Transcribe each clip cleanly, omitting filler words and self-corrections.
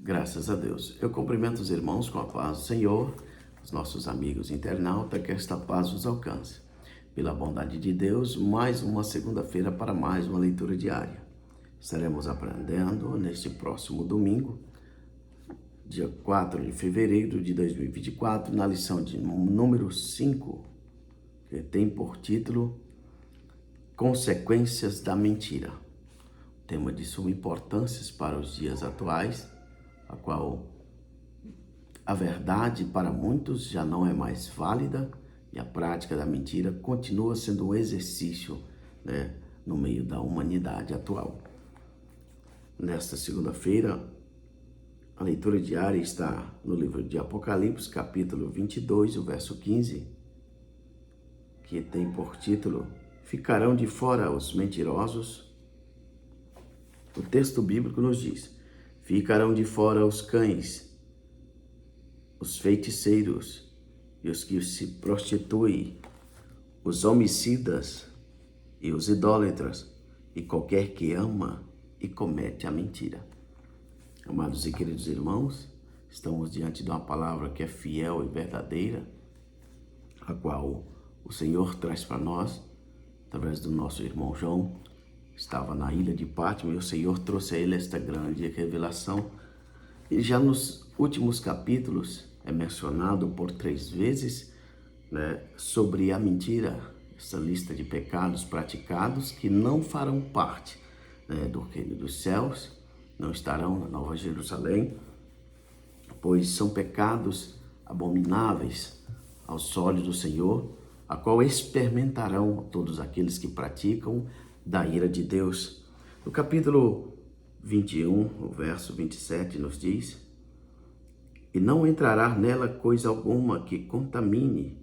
Graças a Deus. Eu cumprimento os irmãos com a paz do Senhor, os nossos amigos internautas, que esta paz os alcance. Pela bondade de Deus, mais uma segunda-feira para mais uma leitura diária. Estaremos aprendendo neste próximo domingo, dia 4 de fevereiro de 2024, na lição de número 5, que tem por título Consequências da Mentira. Tema de suma importância para os dias atuais, a qual a verdade para muitos já não é mais válida e a prática da mentira continua sendo um exercício, no meio da humanidade atual. Nesta segunda-feira, a leitura diária está no livro de Apocalipse, capítulo 22, o verso 15, que tem por título Ficarão de fora os mentirosos. O texto bíblico nos diz: ficarão de fora os cães, os feiticeiros e os que se prostituem, os homicidas e os idólatras, e qualquer que ama e comete a mentira. Amados e queridos irmãos, estamos diante de uma palavra que é fiel e verdadeira, a qual o Senhor traz para nós, através do nosso irmão João. Estava na ilha de Pátimo e o Senhor trouxe a ele esta grande revelação. E já nos últimos capítulos é mencionado por 3 vezes, sobre a mentira, essa lista de pecados praticados que não farão parte, do reino dos céus, não estarão na Nova Jerusalém, pois são pecados abomináveis aos olhos do Senhor, a qual experimentarão todos aqueles que praticam da ira de Deus. No capítulo 21, o verso 27 nos diz: e não entrará nela coisa alguma que contamine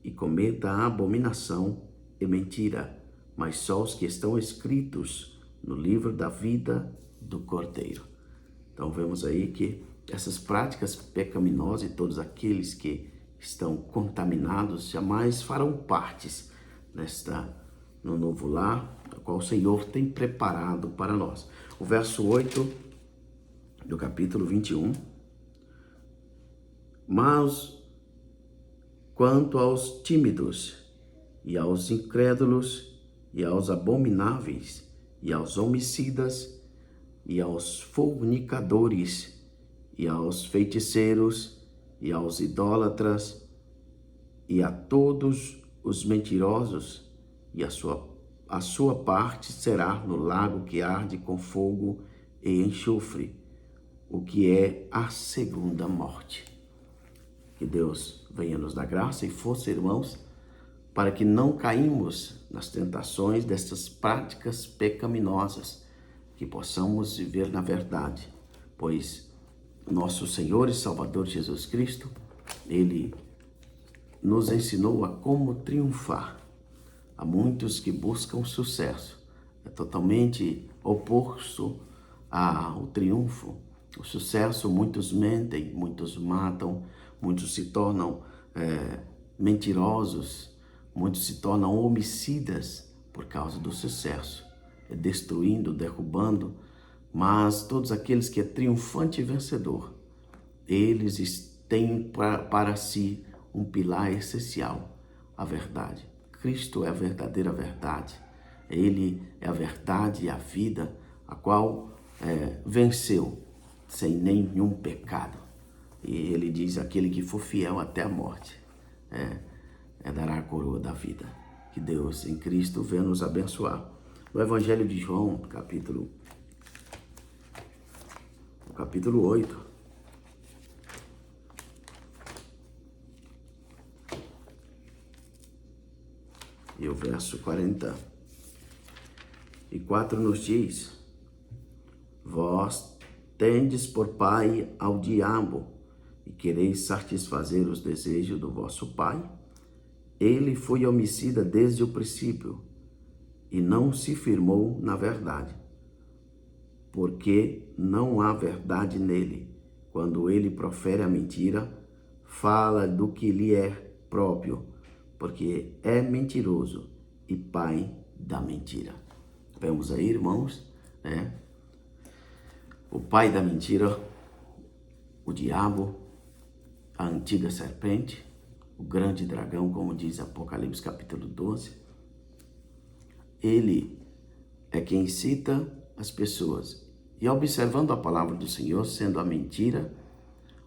e cometa abominação e mentira, mas só os que estão escritos no livro da vida do Cordeiro. Então vemos aí que essas práticas pecaminosas e todos aqueles que estão contaminados jamais farão partes no novo lar, a qual o Senhor tem preparado para nós. O verso 8 do capítulo 21. Mas quanto aos tímidos e aos incrédulos e aos abomináveis e aos homicidas e aos fornicadores e aos feiticeiros e aos idólatras e a todos os mentirosos, e a sua parte será no lago que arde com fogo e enxofre, o que é a segunda morte. Que Deus venha nos dar graça e força, irmãos, para que não caímos nas tentações dessas práticas pecaminosas, que possamos viver na verdade, pois nosso Senhor e Salvador Jesus Cristo, Ele nos ensinou a como triunfar. Há muitos que buscam sucesso, é totalmente oposto ao triunfo. O sucesso, muitos mentem, muitos matam, muitos se tornam mentirosos, muitos se tornam homicidas por causa do sucesso, destruindo, derrubando. Mas todos aqueles que é triunfante e vencedor, eles têm para si um pilar essencial, a verdade. Cristo é a verdadeira verdade. Ele é a verdade e a vida, a qual venceu sem nenhum pecado. E ele diz: aquele que for fiel até a morte, dará a coroa da vida. Que Deus em Cristo venha nos abençoar. No Evangelho de João, capítulo 8, e o verso 44 nos diz: vós tendes por pai ao diabo e quereis satisfazer os desejos do vosso pai. Ele foi homicida desde o princípio e não se firmou na verdade, porque não há verdade nele. Quando ele profere a mentira, fala do que lhe é próprio, porque é mentiroso e pai da mentira. Vemos aí, irmãos, o pai da mentira, o diabo, a antiga serpente, o grande dragão, como diz Apocalipse capítulo 12, ele é quem incita as pessoas. E observando a palavra do Senhor, sendo a mentira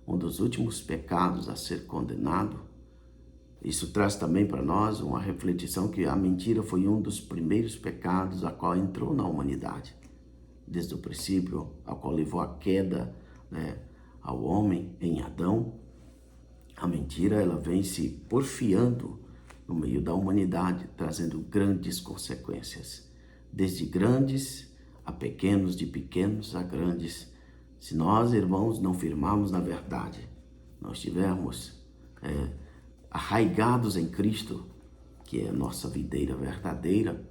um dos últimos pecados a ser condenado, isso traz também para nós uma reflexão que a mentira foi um dos primeiros pecados a qual entrou na humanidade. Desde o princípio, ao qual levou a queda, ao homem em Adão, a mentira ela vem se porfiando no meio da humanidade, trazendo grandes consequências, desde grandes a pequenos, de pequenos a grandes. Se nós, irmãos, não firmarmos na verdade, nós estivermos arraigados em Cristo, que é a nossa videira verdadeira,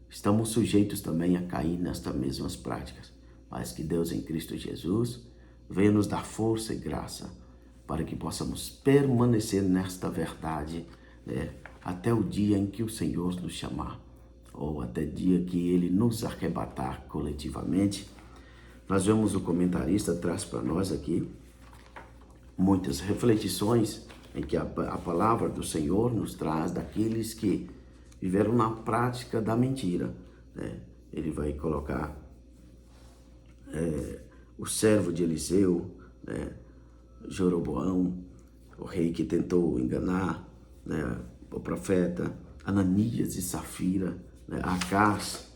estamos sujeitos também a cair nestas mesmas práticas. Mas que Deus em Cristo Jesus venha nos dar força e graça para que possamos permanecer nesta verdade, até o dia em que o Senhor nos chamar, ou até o dia que Ele nos arrebatar coletivamente. Nós vemos o comentarista traz para nós aqui muitas reflexões em que a palavra do Senhor nos traz daqueles que viveram na prática da mentira. Ele vai colocar o servo de Eliseu, Jeroboão, o rei que tentou enganar o profeta, Ananias e Safira, Acás,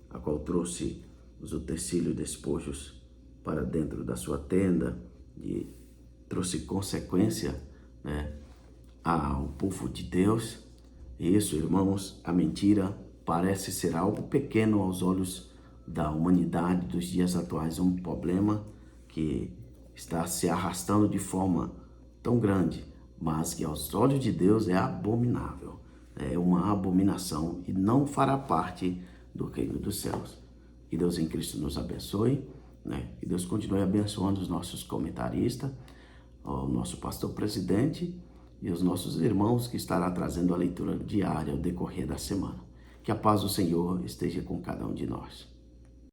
a qual trouxe os utensílios e despojos para dentro da sua tenda e trouxe consequência ao povo de Deus. Isso, irmãos, a mentira parece ser algo pequeno aos olhos da humanidade dos dias atuais, um problema que está se arrastando de forma tão grande, mas que aos olhos de Deus é abominável, é uma abominação e não fará parte do reino dos céus. Que Deus em Cristo nos abençoe, que Deus continue abençoando os nossos comentaristas, o nosso pastor presidente e os nossos irmãos que estará trazendo a leitura diária ao decorrer da semana. Que a paz do Senhor esteja com cada um de nós.